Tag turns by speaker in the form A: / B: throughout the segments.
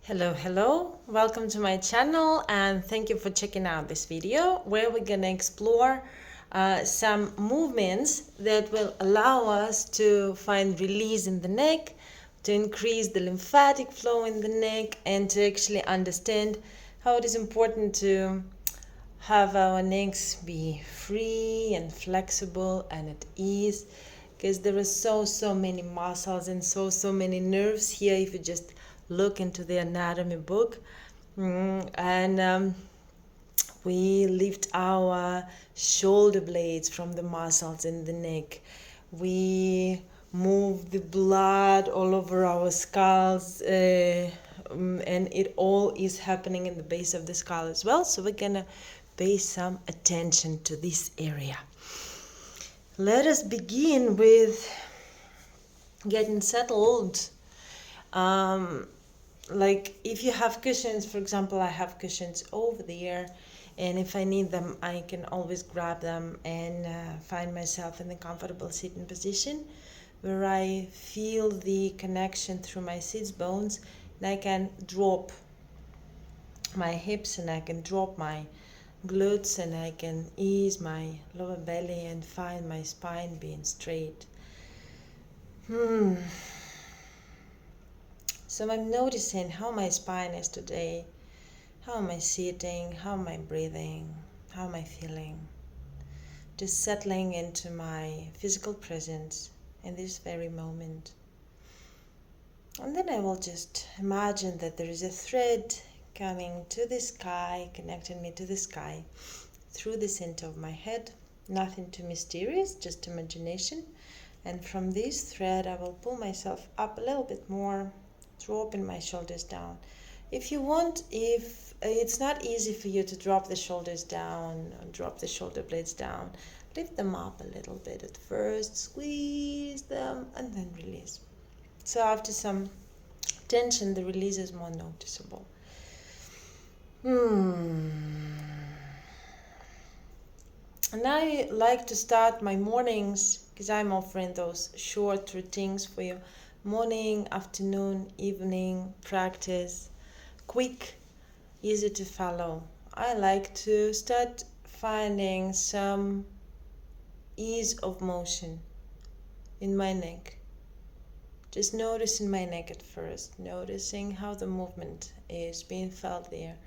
A: Hello, welcome to my channel and thank you for checking out this video where we're gonna explore some movements that will allow us to find release in the neck, to increase the lymphatic flow in the neck, and to actually understand how it is important to have our necks be free and flexible and at ease, because there are so many muscles and so many nerves here if you just look into the anatomy book. And we lift our shoulder blades from the muscles in the neck. We move the blood all over our skulls, and it all is happening in the base of the skull as well. So we're gonna pay some attention to this area. Let us begin with getting settled. Like if you have cushions, for example, I have cushions over there, and if I need them, I can always grab them and find myself in the comfortable sitting position where I feel the connection through my sits bones, and I can drop my hips and I can drop my glutes and I can ease my lower belly and find my spine being straight. So I'm noticing how my spine is today, how am I sitting, how am I breathing, how am I feeling. Just settling into my physical presence in this very moment. And then I will just imagine that there is a thread coming to the sky, connecting me to the sky through the center of my head. Nothing too mysterious, just imagination. And from this thread I will pull myself up a little bit more, dropping my shoulders down. If you want, if it's not easy for you to drop the shoulders down, drop the shoulder blades down, lift them up a little bit at first, squeeze them and then release. So after some tension, the release is more noticeable. And I like to start my mornings, because I'm offering those short routines for you. Morning, afternoon, evening practice, quick, easy to follow. I like to start finding some ease of motion in my neck. Just noticing my neck at first, noticing how the movement is being felt there.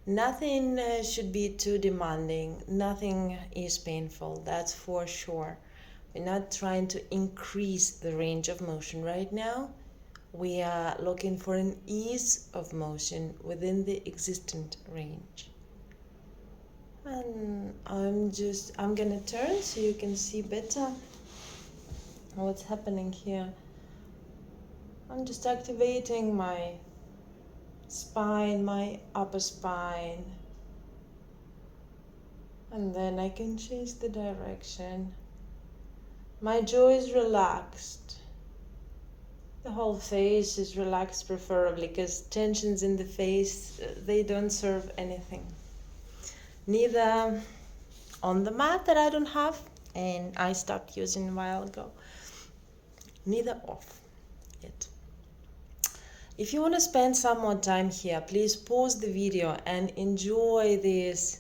A: Nothing should be too demanding, nothing is painful, that's for sure. We're not trying to increase the range of motion right now. We are looking for an ease of motion within the existent range. And I'm gonna turn so you can see better what's happening here. I'm just activating my spine, my upper spine. And then I can change the direction. My jaw is relaxed. The whole face is relaxed, preferably, because tensions in the face, they don't serve anything. Neither on the mat that I don't have, and I stopped using a while ago, neither off it. If you want to spend some more time here, please pause the video and enjoy this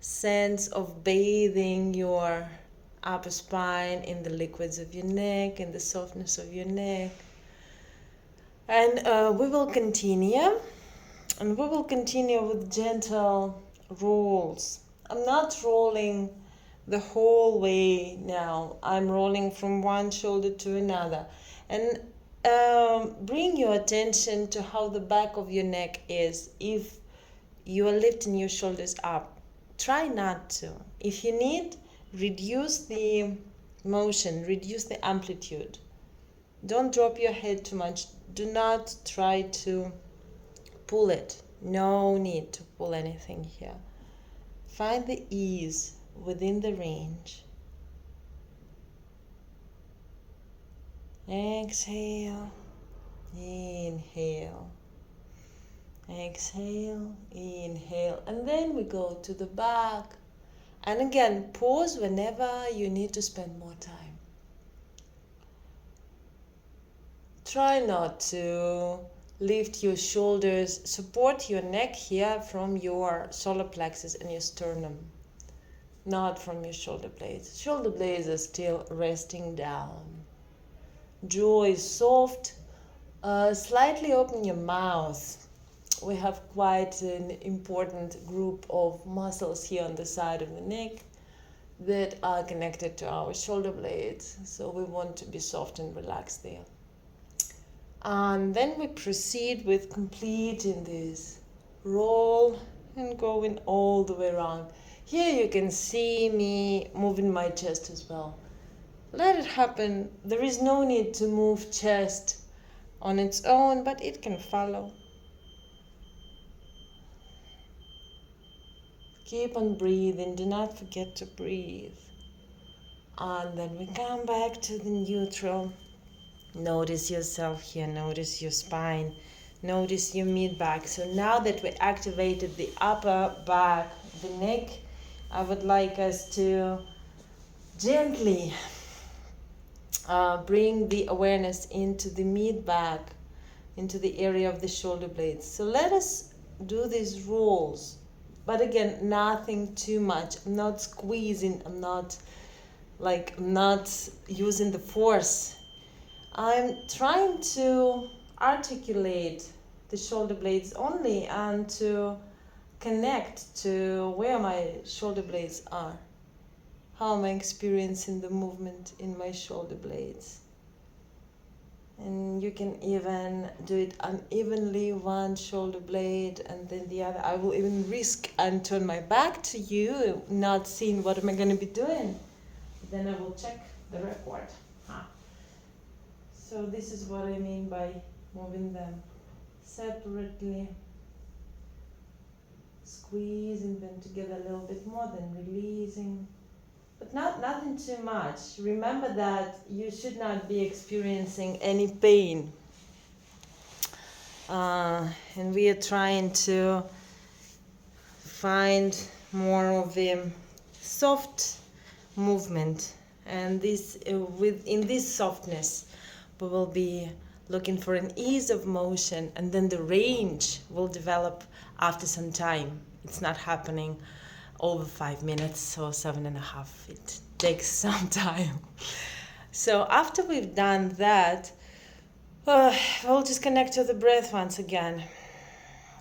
A: sense of bathing your upper spine in the liquids of your neck, in the softness of your neck. And we will continue. And we will continue with gentle rolls. I'm not rolling the whole way now. I'm rolling from one shoulder to another. And bring your attention to how the back of your neck is. If you are lifting your shoulders up, try not to. If you need, reduce the motion, reduce the amplitude. Don't drop your head too much. Do not try to pull it. No need to pull anything here. Find the ease within the range. Exhale, inhale. Exhale, inhale. And then we go to the back. And again, pause whenever you need to spend more time. Try not to Lift your shoulders, support your neck here from your solar plexus and your sternum, not from your shoulder blades. Shoulder blades are still resting down. Jaw is soft. Slightly open your mouth. We have quite an important group of muscles here on the side of the neck that are connected to our shoulder blades. So we want to be soft and relaxed there. And then we proceed with completing this roll and going all the way around. Here you can see me moving my chest as well. Let it happen. There is no need to move chest on its own, but it can follow. Keep on breathing. Do not forget to breathe. And then we come back to the neutral. Notice yourself here, notice your spine, notice your mid-back. So now that we activated the upper back, the neck, I would like us to gently bring the awareness into the mid-back, into the area of the shoulder blades. So let us do these rolls, but again, nothing too much. I'm not squeezing, I'm not using the force. I'm trying to articulate the shoulder blades only and to connect to where my shoulder blades are. How am I experiencing the movement in my shoulder blades? And you can even do it unevenly, one shoulder blade and then the other. I will even risk and turn my back to you, not seeing what am I going to be doing. Then I will check the record. So this is what I mean by moving them separately, squeezing them together a little bit more, then releasing, but nothing too much. Remember that you should not be experiencing any pain. And we are trying to find more of the soft movement, and within this softness we will be looking for an ease of motion, and then the range will develop after some time. It's not happening over 5 minutes or 7.5. It takes some time. So after we've done that, we'll just connect to the breath once again.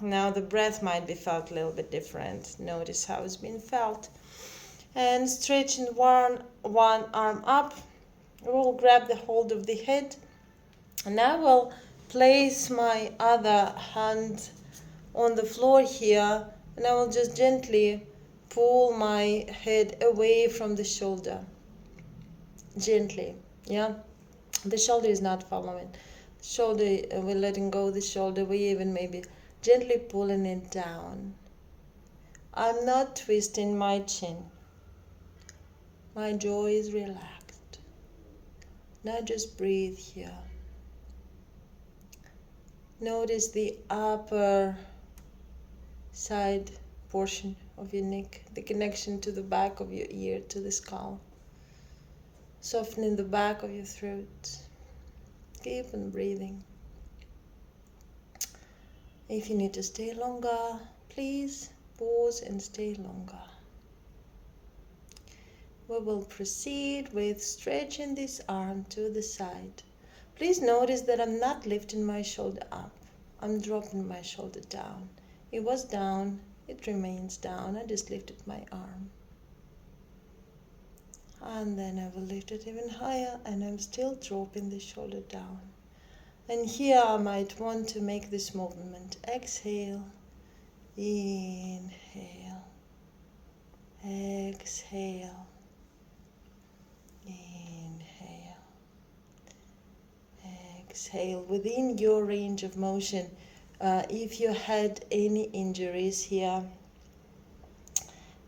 A: Now the breath might be felt a little bit different. Notice how it's being felt. And stretching one arm up, we'll grab the hold of the head. And I will place my other hand on the floor here, and I will just gently pull my head away from the shoulder. Gently, yeah? The shoulder is not following. The shoulder, we're letting go of the shoulder. We even maybe gently pulling it down. I'm not twisting my chin. My jaw is relaxed. Now just breathe here. Notice the upper side portion of your neck, the connection to the back of your ear, to the skull. Softening the back of your throat. Keep on breathing. If you need to stay longer, please pause and stay longer. We will proceed with stretching this arm to the side. Please notice that I'm not lifting my shoulder up. I'm dropping my shoulder down. It was down, it remains down. I just lifted my arm. And then I will lift it even higher, and I'm still dropping the shoulder down. And here I might want to make this movement. Exhale, inhale, exhale, inhale, exhale. Within your range of motion, if you had any injuries here,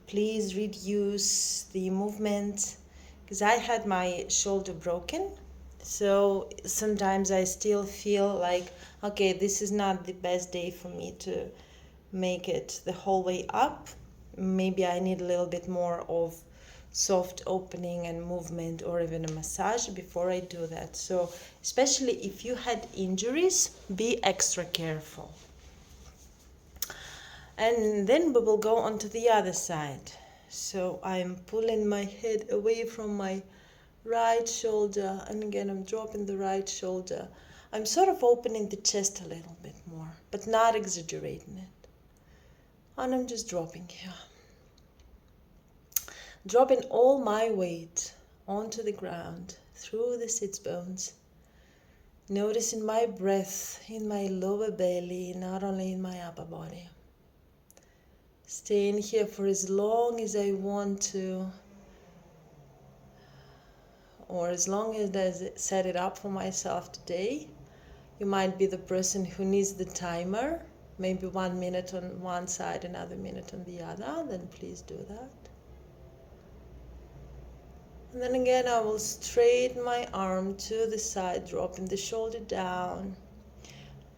A: please reduce the movement, because I had my shoulder broken. So sometimes I still feel like, okay, this is not the best day for me to make it the whole way up. Maybe I need a little bit more of soft opening and movement or even a massage before I do that. So especially if you had injuries, be extra careful. And then we will go on to the other side. So I'm pulling my head away from my right shoulder, and again I'm dropping the right shoulder. I'm sort of opening the chest a little bit more, but not exaggerating it. And I'm just dropping here. Dropping all my weight onto the ground through the sits bones. Noticing my breath in my lower belly, not only in my upper body. Staying here for as long as I want to, or as long as I set it up for myself today. You might be the person who needs the timer, maybe 1 minute on one side, another minute on the other, then please do that. And then again, I will straighten my arm to the side, dropping the shoulder down,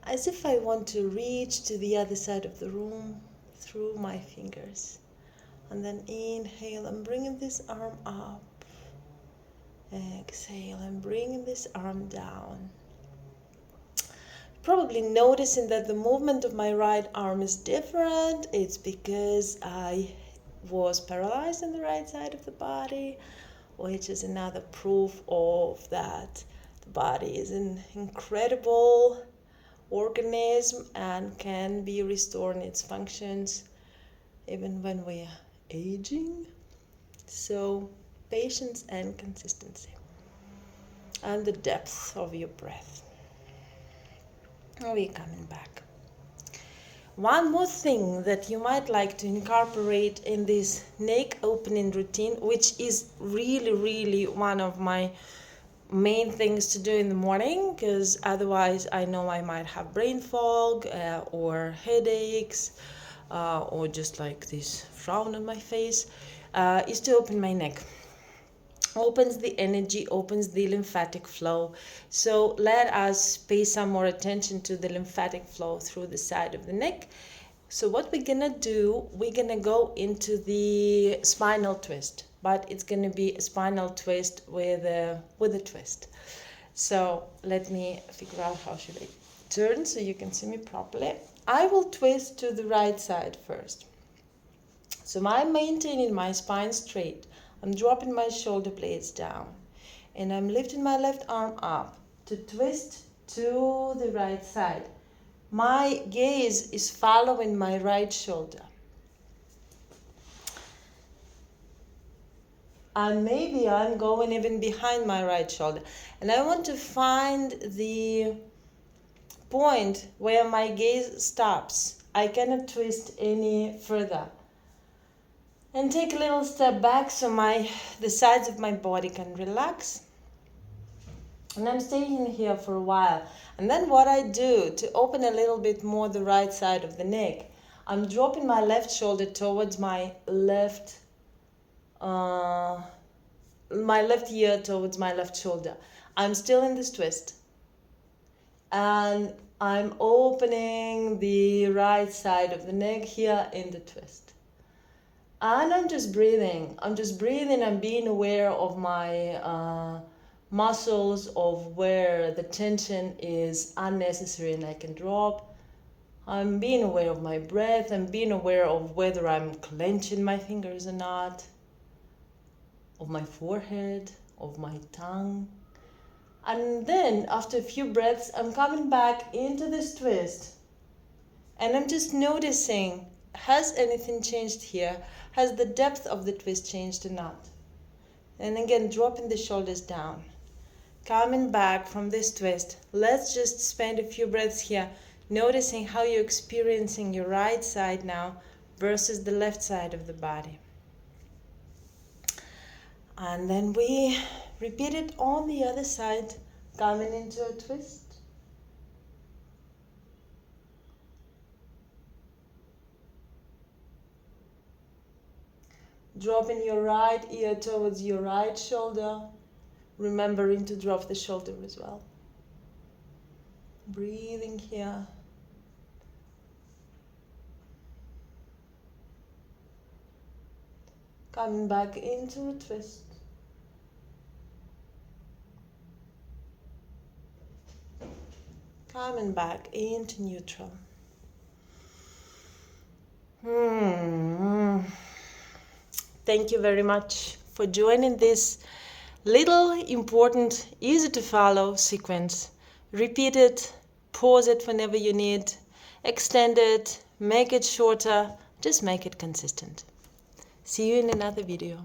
A: as if I want to reach to the other side of the room through my fingers. And then inhale, I'm bringing this arm up. Exhale, I'm bringing this arm down. Probably noticing that the movement of my right arm is different. It's because I was paralyzed on the right side of the body, which is another proof of that the body is an incredible organism and can be restored in its functions even when we are aging. So patience and consistency and the depth of your breath. We're coming back. One more thing that you might like to incorporate in this neck opening routine, which is really one of my main things to do in the morning, because otherwise I know I might have brain fog or headaches or just like this frown on my face, is to open my neck. Opens the energy, opens the lymphatic flow. So let us pay some more attention to the lymphatic flow through the side of the neck. So what we're gonna do, we're gonna go into the spinal twist, but it's gonna be a spinal twist with a twist. So let me figure out how should I turn so you can see me properly. I will twist to the right side first. So I'm maintaining my spine straight. I'm dropping my shoulder blades down and I'm lifting my left arm up to twist to the right side. My gaze is following my right shoulder. And maybe I'm going even behind my right shoulder. And I want to find the point where my gaze stops. I cannot twist any further. And take a little step back so the sides of my body can relax. And I'm staying here for a while. And then what I do to open a little bit more the right side of the neck, I'm dropping my left shoulder towards my left ear towards my left shoulder. I'm still in this twist. And I'm opening the right side of the neck here in the twist. And I'm just breathing. I'm being aware of my muscles, of where the tension is unnecessary and I can drop. I'm being aware of my breath. I'm being aware of whether I'm clenching my fingers or not, of my forehead, of my tongue. And then after a few breaths, I'm coming back into this twist. And I'm just noticing, has anything changed here? Has the depth of the twist changed or not? And again, dropping the shoulders down. Coming back from this twist. Let's just spend a few breaths here, noticing how you're experiencing your right side now versus the left side of the body. And then we repeat it on the other side, coming into a twist. Dropping your right ear towards your right shoulder, remembering to drop the shoulder as well. Breathing here. Coming back into a twist. Coming back into neutral. Thank you very much for joining this little important, easy to follow sequence. Repeat it, pause it whenever you need, extend it, make it shorter, just make it consistent. See you in another video.